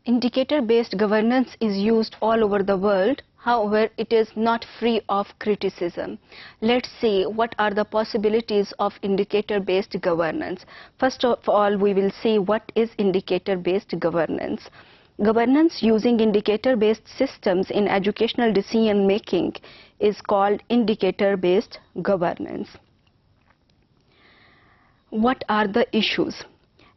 Indicator-based governance is used all over the world. However, it is not free of criticism. Let's see what are the possibilities of indicator-based governance. First of all, we will see what is indicator-based governance. Governance using indicator-based systems in educational decision-making is called indicator-based governance. What are the issues?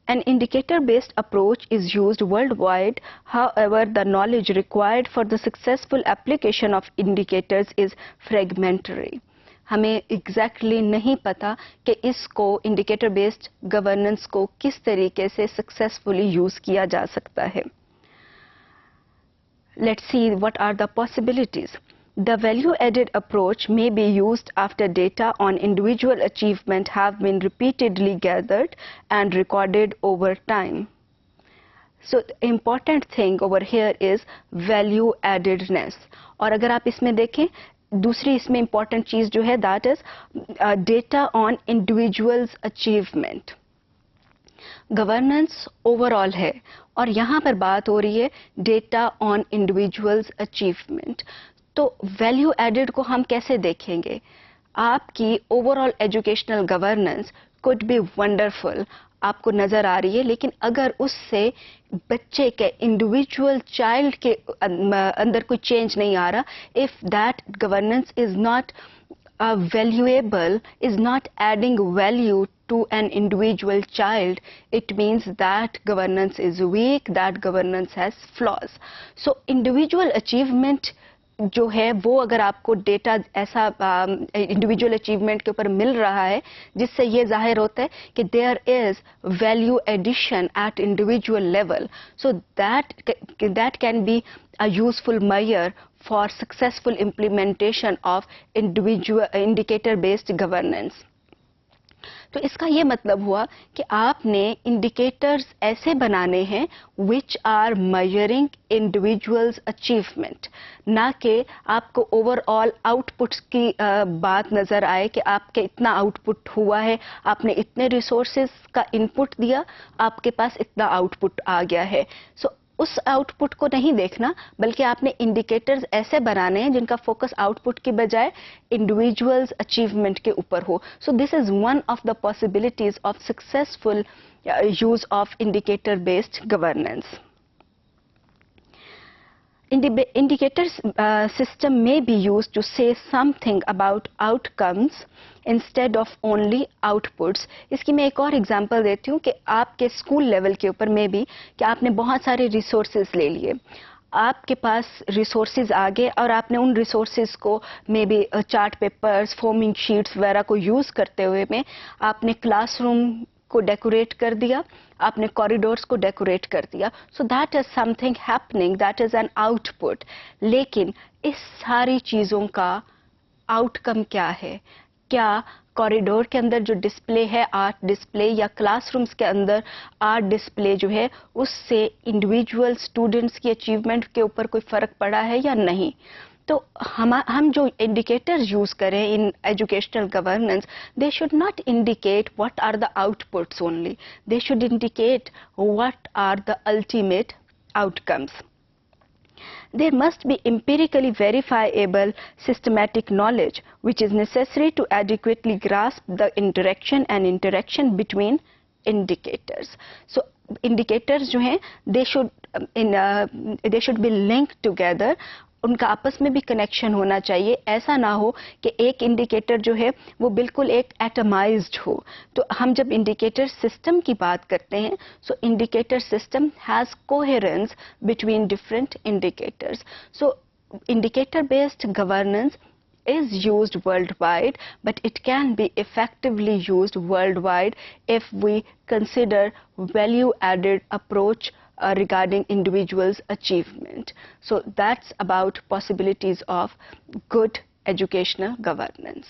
An indicator-based approach is used worldwide. However, the knowledge required for the successful application of indicators is fragmentary. हमें exactly नहीं पता कि इसको indicator-based governance को किस तरीके से successfully use किया जा सकता है. Let's see what are the possibilities. The value-added approach may be used after data on individual achievement have been repeatedly gathered and recorded over time. So the important thing over here is value-addedness. और अगर आप इसमें देखें, दूसरी इसमें important चीज़ जो है that is data on individuals achievement. Governance overall है और यहाँ पर बात हो रही है डेटा ऑन इंडिविजुअल्स अचीवमेंट. तो वैल्यू एडेड को हम कैसे देखेंगे? आपकी overall educational governance could be wonderful, आपको नज़र आ रही है, लेकिन अगर उससे बच्चे के इंडिविजुअल चाइल्ड के अंदर कोई चेंज नहीं आ रहा, if that governance is not valuable, is not adding value to an individual child, it means that governance is weak, that governance has flaws. So individual achievement जो है वो अगर आपको डेटा ऐसा इंडिविजुअल अचीवमेंट के ऊपर मिल रहा है जिससे ये जाहिर होता है कि there is value addition at individual level, so that can be a useful measure for successful implementation of indicator-based governance. तो इसका ये मतलब हुआ कि आपने इंडिकेटर्स ऐसे बनाने हैं which are measuring individuals achievement, ना कि आपको ओवरऑल आउटपुट्स की बात नज़र आए कि आपके इतना आउटपुट हुआ है, आपने इतने रिसोर्सेज का इनपुट दिया, आपके पास इतना आउटपुट आ गया है. सो उस आउटपुट को नहीं देखना, बल्कि आपने इंडिकेटर्स ऐसे बनाने हैं जिनका फोकस आउटपुट की बजाय इंडिविजुअल्स अचीवमेंट के ऊपर हो. So this is one of the possibilities of successful use of indicator based governance. Indicator system may be used to say something about outcomes instead of only outputs. इसकी मैं एक और example देती हूँ कि आपके स्कूल लेवल के ऊपर में भी कि आपने बहुत सारे रिसोर्सेज ले लिए, आपके पास रिसोर्सेज आ गए और आपने उन रिसोर्सेज को may be chart papers, forming sheets वगैरह को यूज़ करते हुए में आपने क्लासरूम को डेकोरेट कर दिया, आपने कॉरिडोर्स को डेकोरेट कर दिया. So that is something happening, that is an output. लेकिन इस सारी चीज़ों का आउटकम क्या है? क्या कॉरिडोर के अंदर जो डिस्प्ले है, आर्ट डिस्प्ले, या क्लासरूम्स के अंदर आर्ट डिस्प्ले जो है, उससे इंडिविजुअल स्टूडेंट्स की अचीवमेंट के ऊपर कोई फ़र्क पड़ा है या नहीं? तो हम जो इंडिकेटर्स यूज़ करें in educational governance, they should not indicate what are the outputs only, they should indicate what are the ultimate outcomes. There must be empirically verifiable systematic knowledge which is necessary to adequately grasp the interaction between indicators. So indicators जो हैं they should be linked together. उनका आपस में भी connection होना चाहिए. ऐसा ना हो कि एक इंडिकेटर जो है वो बिल्कुल एक एटमाइज्ड हो. तो हम जब इंडिकेटर सिस्टम की बात करते हैं, so indicator system has coherence between different indicators. So indicator based governance is used worldwide, but it can be effectively used worldwide if we consider value-added approach regarding individuals' achievement. So that's about possibilities of good educational governance.